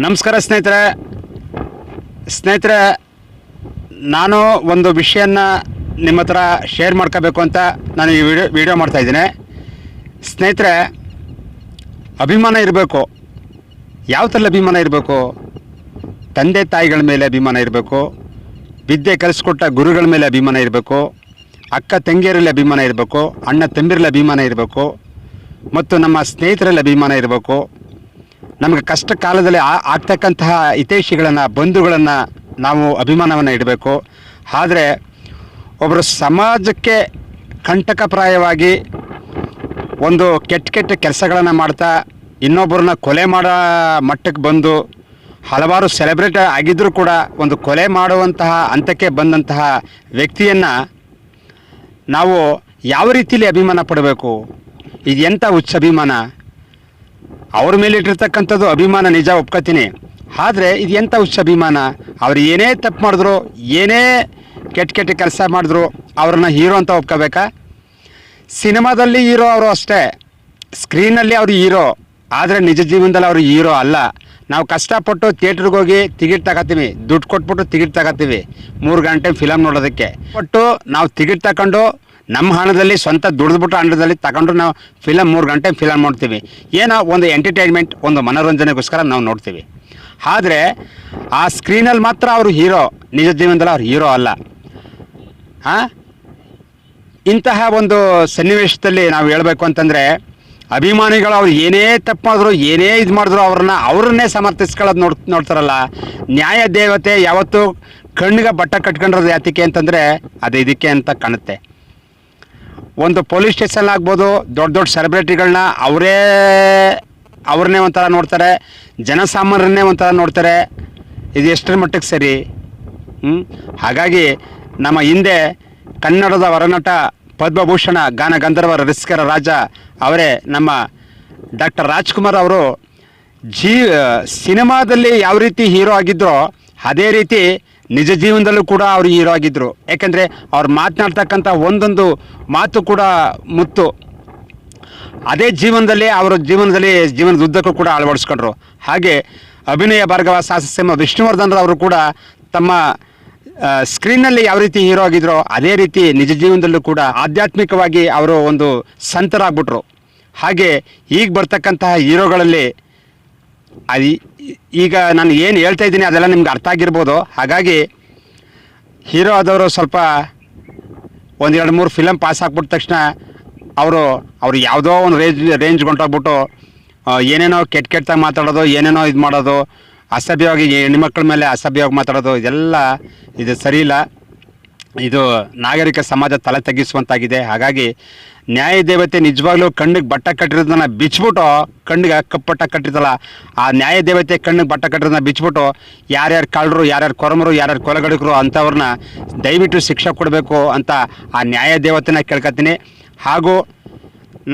ನಮಸ್ಕಾರ ಸ್ನೇಹಿತರೆ, ನಾನು ಒಂದು ವಿಷಯನ ನಿಮ್ಮ ಹತ್ರ ಶೇರ್ ಮಾಡ್ಕೋಬೇಕು ಅಂತ ನಾನು ಈ ವಿಡಿಯೋ ಮಾಡ್ತಾಯಿದ್ದೀನಿ. ಸ್ನೇಹಿತರೆ, ಅಭಿಮಾನ ಇರಬೇಕು. ಯಾವ ಥರ ಅಭಿಮಾನ ಇರಬೇಕು? ತಂದೆ ತಾಯಿಗಳ ಮೇಲೆ ಅಭಿಮಾನ ಇರಬೇಕು, ವಿದ್ಯೆ ಕಲಿಸ್ಕೊಟ್ಟ ಗುರುಗಳ ಮೇಲೆ ಅಭಿಮಾನ ಇರಬೇಕು, ಅಕ್ಕ ತಂಗಿಯರಲ್ಲಿ ಅಭಿಮಾನ ಇರಬೇಕು, ಅಣ್ಣ ತಂಬಿರಲ್ಲಿ ಅಭಿಮಾನ ಇರಬೇಕು, ಮತ್ತು ನಮ್ಮ ಸ್ನೇಹಿತರಲ್ಲಿ ಅಭಿಮಾನ ಇರಬೇಕು. ನಮಗೆ ಕಷ್ಟ ಕಾಲದಲ್ಲಿ ಆಗ್ತಕ್ಕಂತಹ ಹಿತೈಷಿಗಳನ್ನು, ಬಂಧುಗಳನ್ನು ನಾವು ಅಭಿಮಾನವನ್ನು ಇಡಬೇಕು. ಆದರೆ ಒಬ್ಬರು ಸಮಾಜಕ್ಕೆ ಕಂಟಕಪ್ರಾಯವಾಗಿ ಒಂದು ಕೆಟ್ಟ ಕೆಲಸಗಳನ್ನು ಮಾಡ್ತಾ ಇನ್ನೊಬ್ಬರನ್ನ ಕೊಲೆ ಮಾಡೋ ಮಟ್ಟಕ್ಕೆ ಬಂದು ಹಲವಾರು ಸೆಲೆಬ್ರೇಟ್ ಆಗಿದ್ದರೂ ಕೂಡ ಒಂದು ಕೊಲೆ ಮಾಡುವಂತಹ ಹಂತಕ್ಕೆ ಬಂದಂತಹ ವ್ಯಕ್ತಿಯನ್ನು ನಾವು ಯಾವ ರೀತಿಯಲ್ಲಿ ಅಭಿಮಾನ ಪಡಬೇಕು? ಇದು ಎಂಥ ಹುಚ್ಚ ಅಭಿಮಾನ? ಅವ್ರ ಮೇಲೆ ಇಟ್ಟಿರ್ತಕ್ಕಂಥದ್ದು ಅಭಿಮಾನ ನಿಜ, ಒಪ್ಕೋತೀನಿ. ಆದರೆ ಇದು ಎಂಥ ಹುಚ್ಚ ಅಭಿಮಾನ? ಅವ್ರು ಏನೇ ತಪ್ಪು ಮಾಡಿದ್ರು, ಏನೇ ಕೆಟ್ಟ ಕೆಲಸ ಮಾಡಿದ್ರು ಅವ್ರನ್ನ ಹೀರೋ ಅಂತ ಒಪ್ಕೋಬೇಕಾ? ಸಿನಿಮಾದಲ್ಲಿ ಹೀರೋ ಅವರು ಅಷ್ಟೇ, ಸ್ಕ್ರೀನಲ್ಲಿ ಅವರು ಹೀರೋ, ಆದರೆ ನಿಜ ಜೀವನದಲ್ಲಿ ಅವರು ಹೀರೋ ಅಲ್ಲ. ನಾವು ಕಷ್ಟಪಟ್ಟು ಥಿಯೇಟ್ರಿಗೆ ಹೋಗಿ ಟಿಕೆಟ್ ತಗೋತೀವಿ, ದುಡ್ಡು ಕೊಟ್ಬಿಟ್ಟು ಟಿಕೆಟ್ ತಗೋತೀವಿ 3 ಗಂಟೆ ಫಿಲಮ್ ನೋಡೋದಕ್ಕೆ. ಕೊಟ್ಟು ನಾವು ಟಿಕೆಟ್ ತಗೊಂಡು ನಮ್ಮ ಹಣದಲ್ಲಿ ಸ್ವಂತ ದುಡಿದ್ಬಿಟ್ಟು ಹಣದಲ್ಲಿ ತಗೊಂಡು ನಾವು 3 ಗಂಟೆ ಫಿಲಮ್ ನೋಡ್ತೀವಿ. ಏನೋ ಒಂದು ಎಂಟರ್ಟೈನ್ಮೆಂಟ್, ಒಂದು ಮನೋರಂಜನೆಗೋಸ್ಕರ ನಾವು ನೋಡ್ತೀವಿ. ಆದರೆ ಆ ಸ್ಕ್ರೀನಲ್ಲಿ ಮಾತ್ರ ಅವರು ಹೀರೋ, ನಿಜ ಜೀವನದಲ್ಲಿ ಅವ್ರು ಹೀರೋ ಅಲ್ಲ. ಇಂತಹ ಒಂದು ಸನ್ನಿವೇಶದಲ್ಲಿ ನಾವು ಹೇಳಬೇಕು ಅಂತಂದರೆ, ಅಭಿಮಾನಿಗಳು ಅವ್ರು ಏನೇ ತಪ್ಪು ಮಾಡಿದ್ರು, ಏನೇ ಇದು ಮಾಡಿದ್ರು ಅವ್ರನ್ನೇ ಸಮರ್ಥಿಸ್ಕೊಳ್ಳೋದು ನೋಡ್ತಾರಲ್ಲ. ನ್ಯಾಯ ದೇವತೆ ಯಾವತ್ತೂ ಕಣ್ಣಿಗೆ ಬಟ್ಟ ಕಟ್ಕೊಂಡಿರೋದು ಯಾತಕ್ಕೆ ಅಂತಂದರೆ ಅದು ಇದಕ್ಕೆ ಅಂತ ಕಾಣುತ್ತೆ. ಒಂದು ಪೊಲೀಸ್ ಸ್ಟೇಷನ್ ಆಗ್ಬೋದು, ದೊಡ್ಡ ಸೆಲೆಬ್ರಿಟಿಗಳನ್ನ ಅವ್ರನ್ನೇ ಒಂಥರ ನೋಡ್ತಾರೆ, ಜನಸಾಮಾನ್ಯರನ್ನೇ ಒಂಥರ ನೋಡ್ತಾರೆ. ಇದು ಎಷ್ಟರ ಮಟ್ಟಕ್ಕೆ ಸರಿ? ಹಾಗಾಗಿ ನಮ್ಮ ಹಿಂದೆ ಕನ್ನಡದ ಹೊರನಟ, ಪದ್ಮಭೂಷಣ, ಗಾನ ಗಂಧರ್ವ, ರಸಿಕರ ರಾಜ ಅವರೇ ನಮ್ಮ ಡಾಕ್ಟರ್ ರಾಜ್ಕುಮಾರ್ ಅವರು ಸಿನಿಮಾದಲ್ಲಿ ಯಾವ ರೀತಿ ಹೀರೋ ಆಗಿದ್ದರೋ ಅದೇ ರೀತಿ ನಿಜ ಜೀವನದಲ್ಲೂ ಕೂಡ ಅವರು ಹೀರೋ ಆಗಿದ್ದರು. ಯಾಕೆಂದರೆ ಅವ್ರು ಮಾತನಾಡ್ತಕ್ಕಂಥ ಒಂದೊಂದು ಮಾತು ಕೂಡ ಮುತ್ತು. ಅದೇ ಜೀವನದಲ್ಲಿ ಅವರ ಜೀವನದ ಉದ್ದಕ್ಕೂ ಕೂಡ ಅಳವಡಿಸ್ಕೊಂಡ್ರು. ಹಾಗೆ ಅಭಿನಯ ಭಾರ್ಗವ ಸಾಹಸಸಿಂಹ ವಿಷ್ಣುವರ್ಧನ್ ಅವರು ಕೂಡ ತಮ್ಮ ಸ್ಕ್ರೀನ್ನಲ್ಲಿ ಯಾವ ರೀತಿ ಹೀರೋ ಆಗಿದ್ರೋ ಅದೇ ರೀತಿ ನಿಜ ಜೀವನದಲ್ಲೂ ಕೂಡ ಆಧ್ಯಾತ್ಮಿಕವಾಗಿ ಅವರು ಒಂದು ಸಂತರಾಗ್ಬಿಟ್ರು. ಹಾಗೆ ಈಗ ಬರ್ತಕ್ಕಂತಹ ಹೀರೋಗಳಲ್ಲಿ ಈಗ ನಾನು ಏನು ಹೇಳ್ತಾ ಇದ್ದೀನಿ ಅದೆಲ್ಲ ನಿಮ್ಗೆ ಅರ್ಥ ಆಗಿರ್ಬೋದು. ಹಾಗಾಗಿ ಹೀರೋ ಆದವರು ಸ್ವಲ್ಪ 1-2-3 ಫಿಲಮ್ ಪಾಸ್ ಹಾಕ್ಬಿಟ್ಟ ತಕ್ಷಣ ಅವರು ಯಾವುದೋ ಒಂದು ರೇಂಜ್ ಹೊಂಟೋಗ್ಬಿಟ್ಟು ಏನೇನೋ ಕೆಟ್ಟಾಗಿ ಮಾತಾಡೋದು, ಏನೇನೋ ಇದು ಮಾಡೋದು, ಅಸಭ್ಯವಾಗಿ ಹೆಣ್ಮಕ್ಳ ಮೇಲೆ ಅಸಭ್ಯವಾಗಿ ಮಾತಾಡೋದು, ಇದು ಸರಿ ಇಲ್ಲ. ಇದು ನಾಗರಿಕ ಸಮಾಜ ತಲೆ ತಗ್ಗಿಸುವಂತಾಗಿದೆ. ಹಾಗಾಗಿ ನ್ಯಾಯ ದೇವತೆ ನಿಜವಾಗ್ಲೂ ಕಣ್ಣಿಗೆ ಬಟ್ಟ ಕಟ್ಟಿರೋದನ್ನ ಬಿಚ್ಚಿಬಿಟ್ಟು, ಕಣ್ಣಿಗೆ ಕಪ್ಪಟ್ಟ ಕಟ್ಟಿರ್ತಲ್ಲ ಆ ನ್ಯಾಯ ದೇವತೆ ಕಣ್ಣಿಗೆ ಬಟ್ಟ ಕಟ್ಟಿರೋದನ್ನ ಬಿಚ್ಚಿಬಿಟ್ಟು ಯಾರ್ಯಾರು ಕಳ್ಳರು, ಯಾರ್ಯಾರು ಕೊರಮರು, ಯಾರ್ಯಾರು ಕೊಲೆಗಡಿಗರು ಅಂಥವ್ರನ್ನ ದಯವಿಟ್ಟು ಶಿಕ್ಷೆ ಕೊಡಬೇಕು ಅಂತ ಆ ನ್ಯಾಯ ದೇವತೆನ ಕೇಳ್ಕೊತೀನಿ. ಹಾಗೂ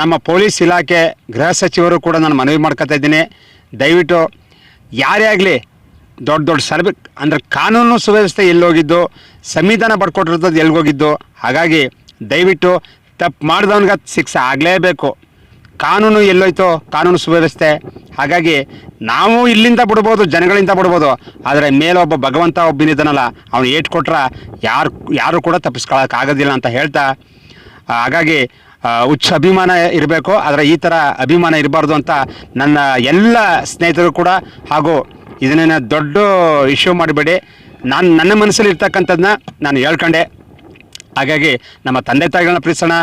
ನಮ್ಮ ಪೊಲೀಸ್ ಇಲಾಖೆ, ಗೃಹ ಸಚಿವರು ಕೂಡ ನಾನು ಮನವಿ ಮಾಡ್ಕೊತಾ ಇದ್ದೀನಿ. ದಯವಿಟ್ಟು ಯಾರೇ ಆಗಲಿ ದೊಡ್ಡ ಅಂದರೆ ಕಾನೂನು ಸುವ್ಯವಸ್ಥೆ ಎಲ್ಲೋಗಿದ್ದು, ಸಂವಿಧಾನ ಬರ್ಕೊಟ್ಟಿರೋದು ಎಲ್ಲಿಗೋಗಿದ್ದು. ಹಾಗಾಗಿ ದಯವಿಟ್ಟು ತಪ್ಪು ಮಾಡಿದವನಿಗೆ ಶಿಕ್ಷೆ ಆಗಲೇಬೇಕು. ಕಾನೂನು ಎಲ್ಲೋಯ್ತೋ, ಕಾನೂನು ಸುವ್ಯವಸ್ಥೆ. ಹಾಗಾಗಿ ನಾವು ಇಲ್ಲಿಂದ ಬಿಡ್ಬೋದು, ಜನಗಳಿಂದ ಬಿಡ್ಬೋದು, ಆದರೆ ಮೇಲೊಬ್ಬ ಭಗವಂತ ಒಬ್ಬನಿದ್ದಾನಲ್ಲ, ಅವನು ಏಟು ಕೊಟ್ರೆ ಯಾರು ಕೂಡ ತಪ್ಪಿಸ್ಕೊಳ್ಳೋಕ್ಕಾಗೋದಿಲ್ಲ ಅಂತ ಹೇಳ್ತಾ, ಹಾಗಾಗಿ ಹುಚ್ಚ ಅಭಿಮಾನ ಇರಬೇಕು, ಆದರೆ ಈ ಥರ ಅಭಿಮಾನ ಇರಬಾರ್ದು ಅಂತ ನನ್ನ ಎಲ್ಲ ಸ್ನೇಹಿತರು ಕೂಡ, ಹಾಗೂ ಇದನ್ನ ದೊಡ್ಡ ಇಶ್ಯೂ ಮಾಡಬೇಡಿ. ನನ್ನ ಮನಸ್ಸಲ್ಲಿ ಇರ್ತಕ್ಕಂಥದ್ದನ್ನ ನಾನು ಹೇಳ್ಕೊಂಡೆ. ಹಾಗಾಗಿ ನಮ್ಮ ತಂದೆ ತಾಯಿಗಳನ್ನ ಪ್ರೀತಿಸೋಣ,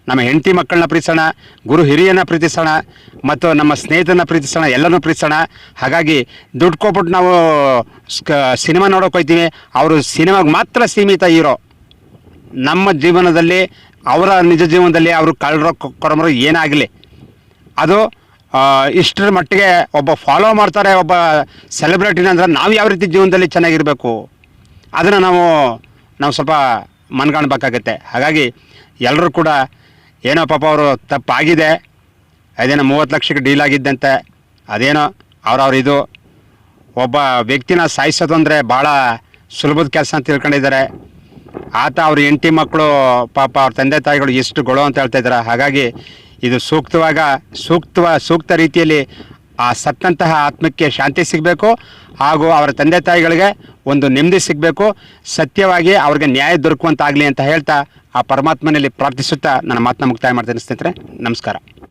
ನಮ್ಮ ಹೆಂಡತಿ ಮಕ್ಕಳನ್ನ ಪ್ರೀತಿಸೋಣ, ಗುರು ಹಿರಿಯನ್ನ ಪ್ರೀತಿಸೋಣ, ಮತ್ತು ನಮ್ಮ ಸ್ನೇಹಿತರನ್ನ ಪ್ರೀತಿಸೋಣ, ಎಲ್ಲರನ್ನೂ ಪ್ರೀತಿಸೋಣ. ಹಾಗಾಗಿ ದುಡ್ಡು ಕೊಟ್ಬಿಟ್ಟು ನಾವು ಸಿನಿಮಾ ನೋಡೋಕೆ ಹೋಗ್ತೀವಿ, ಅವರು ಸಿನಿಮಾಗೆ ಮಾತ್ರ ಸೀಮಿತ ಹೀರೋ. ನಮ್ಮ ಜೀವನದಲ್ಲಿ, ಅವರ ನಿಜ ಜೀವನದಲ್ಲಿ ಅವರು ಕಳ್ಳರೋ ಕೊರಮರೋ ಏನಾಗಲಿ, ಅದು ಇಷ್ಟರ ಮಟ್ಟಿಗೆ ಒಬ್ಬ ಫಾಲೋ ಮಾಡ್ತಾರೆ ಒಬ್ಬ ಸೆಲೆಬ್ರಿಟಿನ ಅಂದರೆ ನಾವು ಯಾವ ರೀತಿ ಜೀವನದಲ್ಲಿ ಚೆನ್ನಾಗಿರಬೇಕು ಅದನ್ನು ನಾವು ಸ್ವಲ್ಪ ಮನ್ಕಾಣ್ಬೇಕಾಗತ್ತೆ. ಹಾಗಾಗಿ ಎಲ್ಲರೂ ಕೂಡ ಏನೋ ಪಾಪ ಅವರು ತಪ್ಪಾಗಿದೆ, ಅದೇನೋ 30 ಲಕ್ಷಕ್ಕೆ ಡೀಲ್ ಆಗಿದ್ದಂತೆ, ಅದೇನೋ ಇದು ಒಬ್ಬ ವ್ಯಕ್ತಿನ ಸಾಯಿಸೋದು ಅಂದರೆ ಭಾಳ ಸುಲಭದ ಕೆಲಸ ಅಂತ ತಿಳ್ಕೊಂಡಿದ್ದಾರೆ. ಆತ ಅವ್ರ ಹೆಂಡತಿ ಮಕ್ಕಳು ಪಾಪ ಅವ್ರ ತಂದೆ ತಾಯಿಗಳು ಎಷ್ಟು ಗೊಳೋ ಅಂತ ಹೇಳ್ತಾ ಇದ್ದಾರೆ. ಹಾಗಾಗಿ ಇದು ಸೂಕ್ತ ರೀತಿಯಲ್ಲಿ ಆ ಸತ್ತಂತಹ ಆತ್ಮಕ್ಕೆ ಶಾಂತಿ ಸಿಗಬೇಕು, ಹಾಗೂ ಅವರ ತಂದೆ ತಾಯಿಗಳಿಗೆ ಒಂದು ನೆಮ್ಮದಿ ಸಿಗಬೇಕು, ಸತ್ಯವಾಗಿ ಅವ್ರಿಗೆ ನ್ಯಾಯ ದೊರಕುವಂತಾಗಲಿ ಅಂತ ಹೇಳ್ತಾ ಆ ಪರಮಾತ್ಮನಲ್ಲಿ ಪ್ರಾರ್ಥಿಸುತ್ತಾ ನನ್ನ ಮಾತನ್ನ ಮುಕ್ತಾಯ ಮಾಡ್ತೇನೆ ಸ್ನೇಹಿತರೆ. ನಮಸ್ಕಾರ.